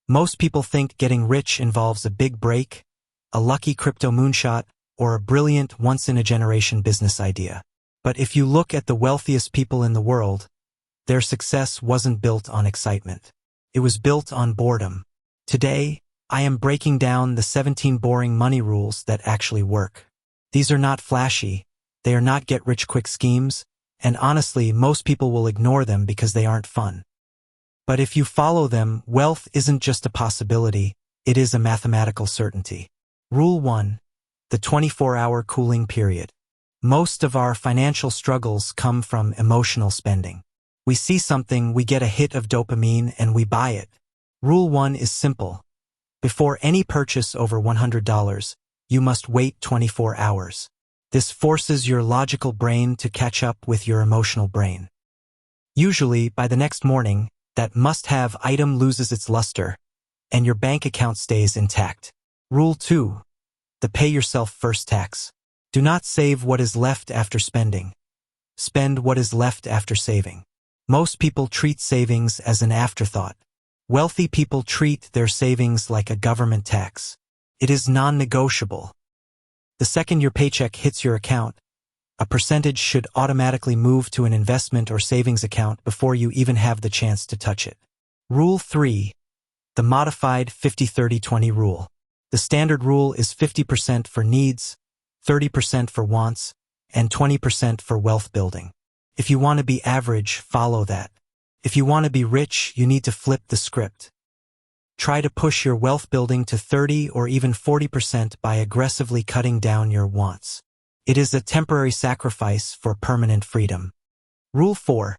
Most people think getting rich involves a big break, a lucky crypto moonshot, or a brilliant once-in-a-generation business idea. But if you look at the wealthiest people in the world, their success wasn't built on excitement. It was built on boredom. Today, I am breaking down the 17 boring money rules that actually work. These are not flashy, they are not get-rich-quick schemes, and honestly, most people will ignore them because they aren't fun. But if you follow them, wealth isn't just a possibility, it is a mathematical certainty. Rule 1. The 24-hour cooling period. Most of our financial struggles come from emotional spending. We see something, we get a hit of dopamine, and we buy it. Rule 1 is simple. Before any purchase over $100, you must wait 24 hours. This forces your logical brain to catch up with your emotional brain. Usually, by the next morning, that must-have item loses its luster, and your bank account stays intact. Rule 2. The pay-yourself-first tax. Do not save what is left after spending. Spend what is left after saving. Most people treat savings as an afterthought. Wealthy people treat their savings like a government tax. It is non-negotiable. The second your paycheck hits your account, a percentage should automatically move to an investment or savings account before you even have the chance to touch it. Rule 3. The modified 50-30-20 rule. The standard rule is 50% for needs, 30% for wants, and 20% for wealth building. If you want to be average, follow that. If you want to be rich, you need to flip the script. Try to push your wealth building to 30 or even 40% by aggressively cutting down your wants. It is a temporary sacrifice for permanent freedom. Rule 4.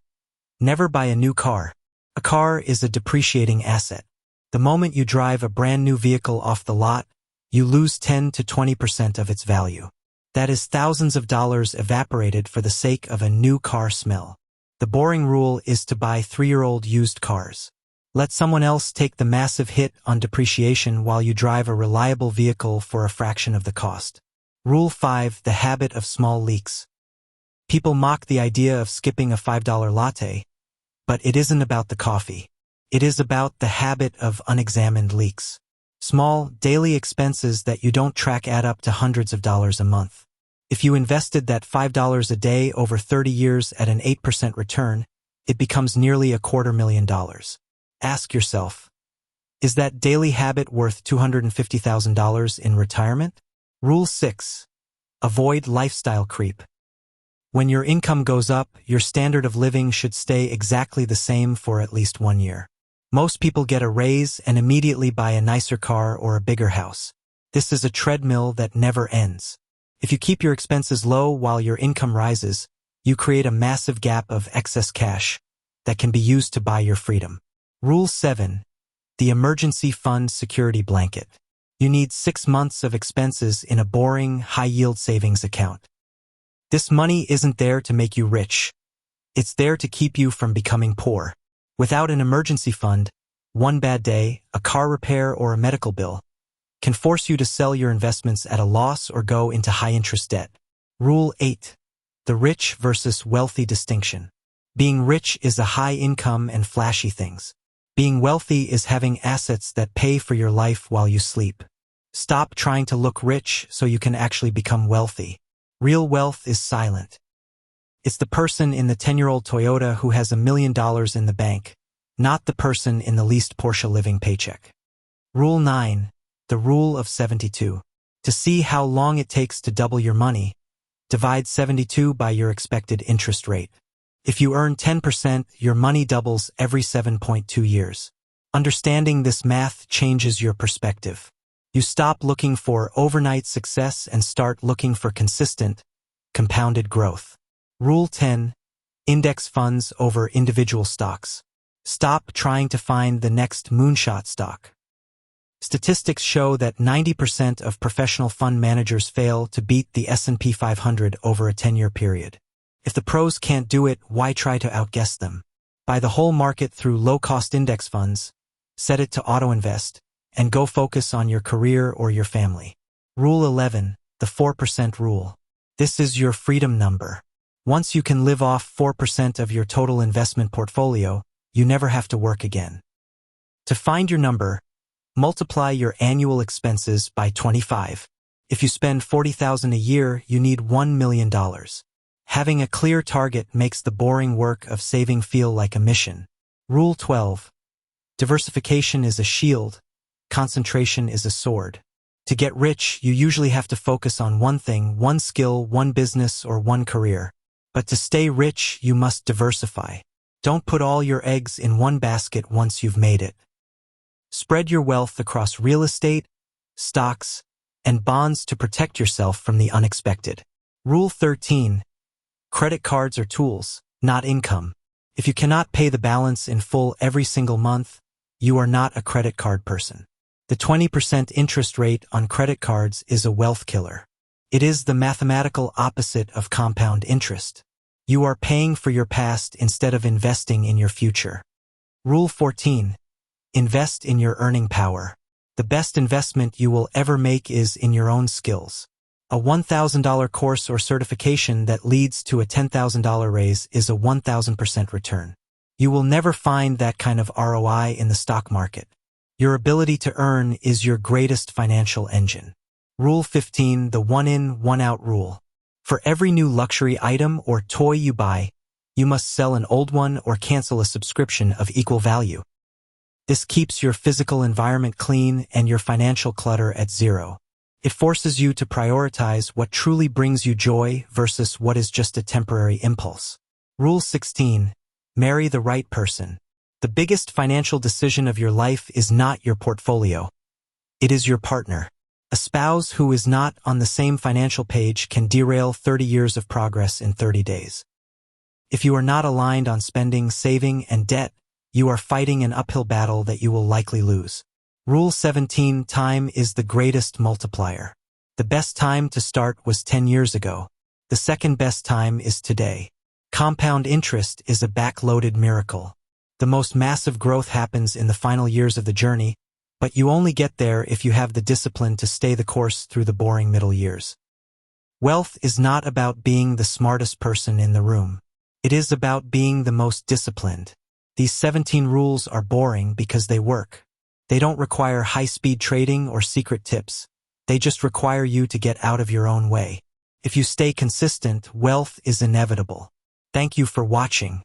Never buy a new car. A car is a depreciating asset. The moment you drive a brand new vehicle off the lot, you lose 10 to 20% of its value. That is thousands of dollars evaporated for the sake of a new car smell. The boring rule is to buy 3-year-old used cars. Let someone else take the massive hit on depreciation while you drive a reliable vehicle for a fraction of the cost. Rule 5. The habit of small leaks. People mock the idea of skipping a $5 latte, but it isn't about the coffee. It is about the habit of unexamined leaks. Small, daily expenses that you don't track add up to hundreds of dollars a month. If you invested that $5 a day over 30 years at an 8% return, it becomes nearly $250,000. Ask yourself, is that daily habit worth $250,000 in retirement? Rule 6. Avoid lifestyle creep. When your income goes up, your standard of living should stay exactly the same for at least 1 year. Most people get a raise and immediately buy a nicer car or a bigger house. This is a treadmill that never ends. If you keep your expenses low while your income rises, you create a massive gap of excess cash that can be used to buy your freedom. Rule 7. The emergency fund security blanket. You need 6 months of expenses in a boring, high-yield savings account. This money isn't there to make you rich. It's there to keep you from becoming poor. Without an emergency fund, one bad day, a car repair, or a medical bill can force you to sell your investments at a loss or go into high-interest debt. Rule 8. The rich versus wealthy distinction. Being rich is a high income and flashy things. Being wealthy is having assets that pay for your life while you sleep. Stop trying to look rich so you can actually become wealthy. Real wealth is silent. It's the person in the 10-year-old Toyota who has $1 million in the bank, not the person in the least Porsche living paycheck. Rule 9. The rule of 72. To see how long it takes to double your money, divide 72 by your expected interest rate. If you earn 10%, your money doubles every 7.2 years. Understanding this math changes your perspective. You stop looking for overnight success and start looking for consistent, compounded growth. Rule 10. Index funds over individual stocks. Stop trying to find the next moonshot stock. Statistics show that 90% of professional fund managers fail to beat the S&P 500 over a 10-year period. If the pros can't do it, why try to outguess them? Buy the whole market through low-cost index funds, set it to auto-invest, and go focus on your career or your family. Rule 11. The 4% rule. This is your freedom number. Once you can live off 4% of your total investment portfolio, you never have to work again. To find your number, Multiply your annual expenses by 25. If you spend $40,000 a year, you need $1 million. Having a clear target makes the boring work of saving feel like a mission. Rule 12. Diversification is a shield. Concentration is a sword. To get rich, you usually have to focus on one thing, one skill, one business, or one career. But to stay rich, you must diversify. Don't put all your eggs in one basket once you've made it. Spread your wealth across real estate, stocks, and bonds to protect yourself from the unexpected. Rule 13. Credit cards are tools, not income. If you cannot pay the balance in full every single month, you are not a credit card person. The 20% interest rate on credit cards is a wealth killer. It is the mathematical opposite of compound interest. You are paying for your past instead of investing in your future. Rule 14. Invest in your earning power. The best investment you will ever make is in your own skills. A $1,000 course or certification that leads to a $10,000 raise is a 1,000% return. You will never find that kind of ROI in the stock market. Your ability to earn is your greatest financial engine. Rule 15. The one-in, one-out rule. For every new luxury item or toy you buy, you must sell an old one or cancel a subscription of equal value. This keeps your physical environment clean and your financial clutter at zero. It forces you to prioritize what truly brings you joy versus what is just a temporary impulse. Rule 16. Marry the right person. The biggest financial decision of your life is not your portfolio. It is your partner. A spouse who is not on the same financial page can derail 30 years of progress in 30 days. If you are not aligned on spending, saving, and debt, you are fighting an uphill battle that you will likely lose. Rule 17. Time is the greatest multiplier. The best time to start was 10 years ago. The second best time is today. Compound interest is a backloaded miracle. The most massive growth happens in the final years of the journey, but you only get there if you have the discipline to stay the course through the boring middle years. Wealth is not about being the smartest person in the room. It is about being the most disciplined. These 17 rules are boring because they work. They don't require high-speed trading or secret tips. They just require you to get out of your own way. If you stay consistent, wealth is inevitable. Thank you for watching.